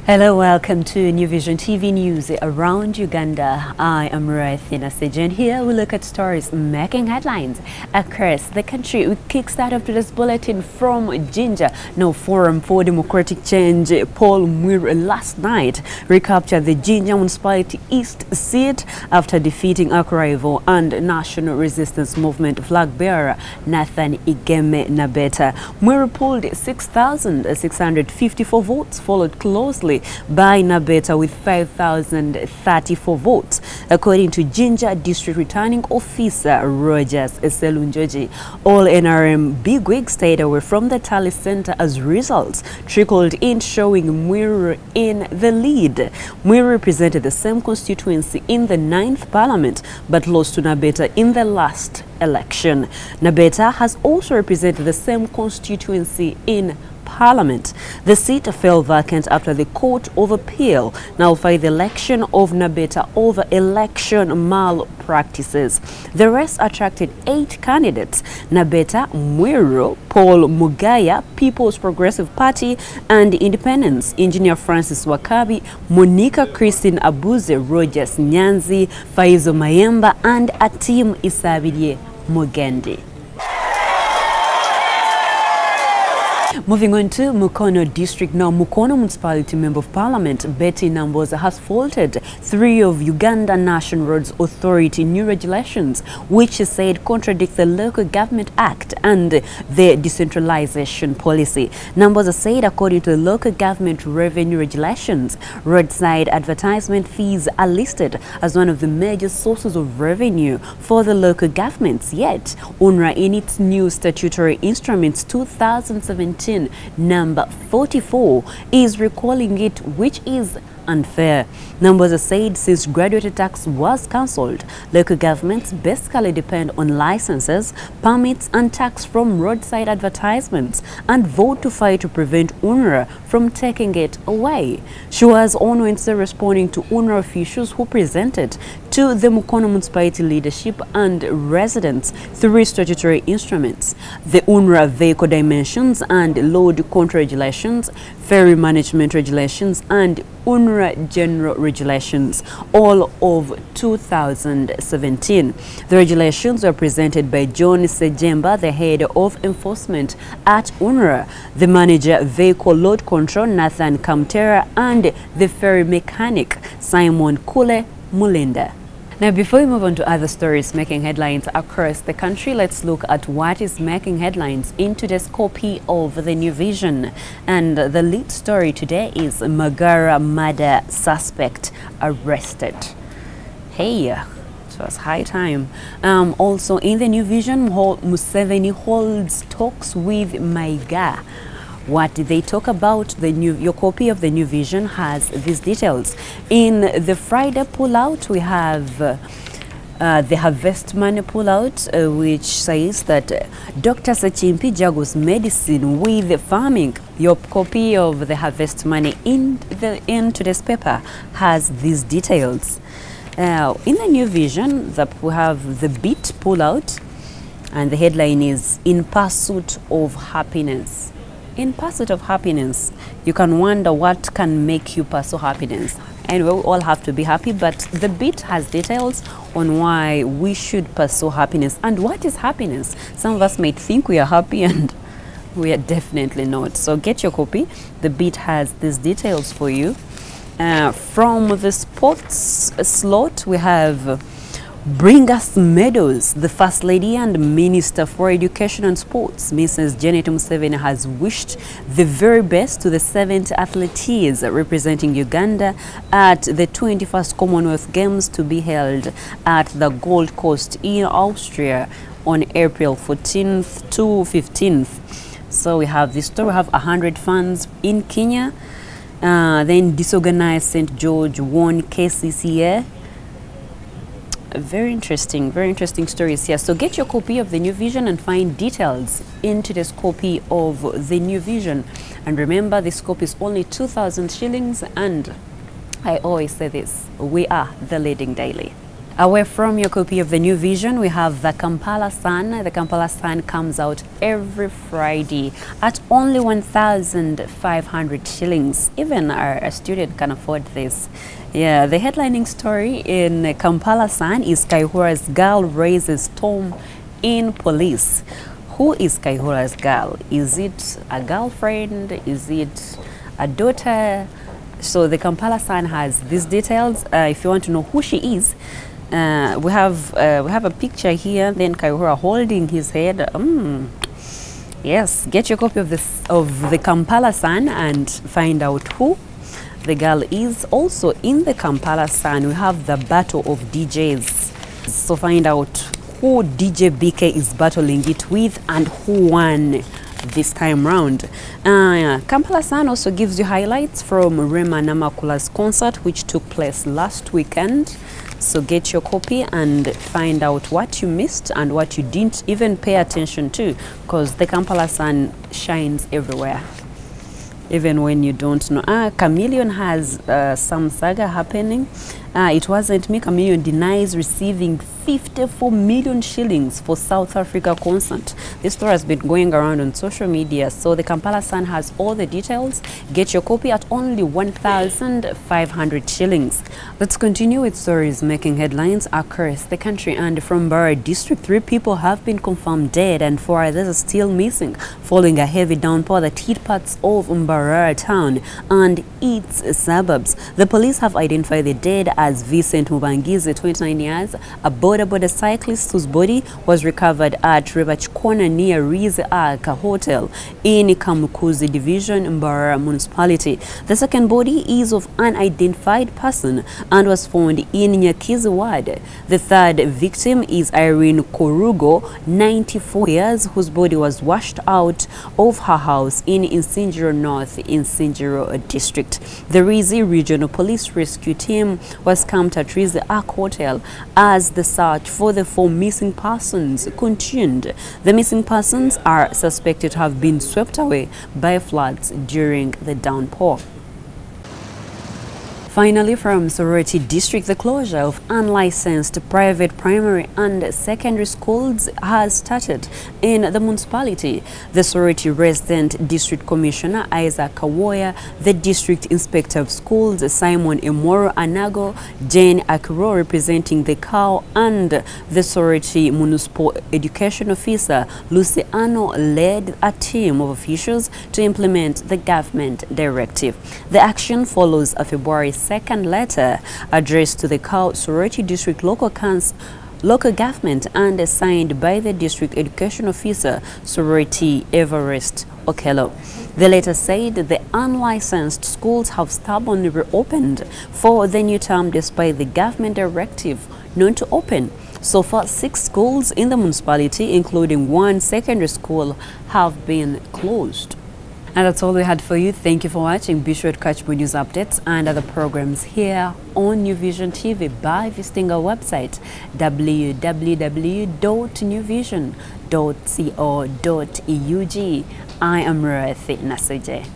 Hello, welcome to New Vision TV News around Uganda. I am Rathina Sejan. Here we look at stories making headlines across the country. We kickstart of today's bulletin from Jinja. Now, Forum for Democratic Change, Paul Mwir last night recaptured the Jinja Municipality East seat after defeating arch rival and National Resistance Movement flag bearer Nathan Igeme Nabeta. Mwir pulled 6,654 votes, followed closely by Nabeta with 5,034 votes, according to Jinja District Returning Officer Rogers Eselunjoji. All NRM bigwigs stayed away from the tally center as results trickled in, showing Mwir in the lead. Mwir represented the same constituency in the 9th Parliament but lost to Nabeta in the last election. Nabeta has also represented the same constituency in Parliament. The seat fell vacant after the Court of Appeal nullified the election of Nabeta over election malpractices. The rest attracted 8 candidates: Nabeta, Mwiro, Paul Mugaya, People's Progressive Party, and Independents, Engineer Francis Wakabi, Monica Christine Abuze, Rogers Nyanzi, Faizo Mayemba, and Atim Isabidye Mugendi. Moving on to Mukono District now, Mukono Municipality Member of Parliament Betty Namboza has faulted 3 of Uganda National Roads Authority new regulations, which she said contradict the Local Government Act and the decentralization policy. Namboza said according to the Local Government Revenue Regulations, roadside advertisement fees are listed as one of the major sources of revenue for the local governments, yet UNRA in its new statutory instruments 2017 number 44 is recalling it, which is unfair. Namboza said since graduated tax was cancelled, local governments basically depend on licenses, permits and tax from roadside advertisements and vote to fight to prevent UNRA from taking it away. She was on Wednesday responding to UNRA officials who presented to the Mukono Municipality leadership and residents 3 statutory instruments: the UNRA Vehicle Dimensions and Load Control Regulations, Ferry Management Regulations, and UNRA General Regulations, all of 2017. The regulations were presented by John Sejemba, the head of enforcement at UNRA, the manager vehicle load control Nathan Kamtera, and the ferry mechanic Simon Kule Mulinda. Now, before we move on to other stories making headlines across the country, let's look at what is making headlines in today's copy of the New Vision. And the lead story today is Magara murder suspect arrested. Hey, it was high time. Also in the New Vision, Museveni holds talks with Maiga. What did they talk about? Your copy of the New Vision has these details. In the Friday pullout, we have the Harvest Money pullout, which says that Dr. Sachimpi juggles medicine with farming. Your copy of the Harvest Money in today's paper has these details. In the New Vision, we have the Beat pullout, and the headline is "In Pursuit of Happiness." In pursuit of happiness, you can wonder what can make you pursue happiness. Anyway, we all have to be happy, but the Beat has details on why we should pursue happiness. And what is happiness? Some of us might think we are happy and we are definitely not. So get your copy. The Beat has these details for you. From the sports slot, we have Bring Us Medals. The First Lady and Minister for Education and Sports, Mrs. Janet Museveni, has wished the very best to the 7th athletes representing Uganda at the 21st Commonwealth Games to be held at the Gold Coast in Austria on April 14th to 15th. So we have this story. We have 100 fans in Kenya. Then disorganized St. George won KCCA. Very interesting stories here. So get your copy of the New Vision and find details in today's copy of the New Vision. And remember, this copy is only 2,000 shillings, and I always say this: we are the leading daily. Away from your copy of the New Vision, we have the Kampala Sun. The Kampala Sun comes out every Friday at only 1,500 shillings. Even a student can afford this. Yeah, the headlining story in Kampala Sun is Kaihura's girl raises storm in police. Who is Kaihura's girl? Is it a girlfriend? Is it a daughter? So the Kampala Sun has these details. If you want to know who she is, we have a picture here. Then Kaihura holding his head. Yes, get your copy of the Kampala Sun and find out who the girl is. Also in the Kampala Sun, we have the battle of DJs. So find out who DJ BK is battling it with and who won this time round. Kampala Sun also gives you highlights from Rema Namakula's concert, which took place last weekend. So get your copy and find out what you missed and what you didn't even pay attention to, because the Kampala Sun shines everywhere, even when you don't know. Chameleon has some saga happening. It wasn't me. Chameleon denies receiving 54 million shillings for South Africa concert. This story has been going around on social media, so the Kampala Sun has all the details. Get your copy at only 1,500 shillings. Let's continue with stories making headlines across the country. And from Mbarara District, 3 people have been confirmed dead and 4 others are still missing following a heavy downpour that hit parts of Mbarara town and its suburbs. The police have identified the dead as Vincent Mubangizi, 29 years, a border cyclist whose body was recovered at Rebach Corner near Rize Arca Hotel in Kamukuzi Division, Mbarara Municipality. The second body is of unidentified person and was found in Nyakizi Ward. The third victim is Irene Korugo, 94 years, whose body was washed out of her house in Insinjiro North, Insinjiro District. The Rize Regional Police Rescue Team was camped at Rize Arca Hotel as the search for the 4 missing persons continued. The missing persons are suspected to have been swept away by floods during the downpour. Finally, from Soroti District, the closure of unlicensed private primary and secondary schools has started in the municipality. The Soroti Resident District Commissioner Isaac Kawoya, the District Inspector of Schools Simon Emoro Anago, Jane Akiro representing the COW, and the Soroti Municipal Education Officer Luciano led a team of officials to implement the government directive. The action follows a February 2nd letter addressed to the COW Soroti District Local Government and signed by the District Education Officer Soroti Everest Okello. The letter said the unlicensed schools have stubbornly reopened for the new term despite the government directive not to open. So far, 6 schools in the municipality, including 1 secondary school, have been closed. And that's all we had for you. Thank you for watching. Be sure to catch more news updates and other programs here on New Vision TV by visiting our website www.newvision.co.ug. I am Ruth Nasuje.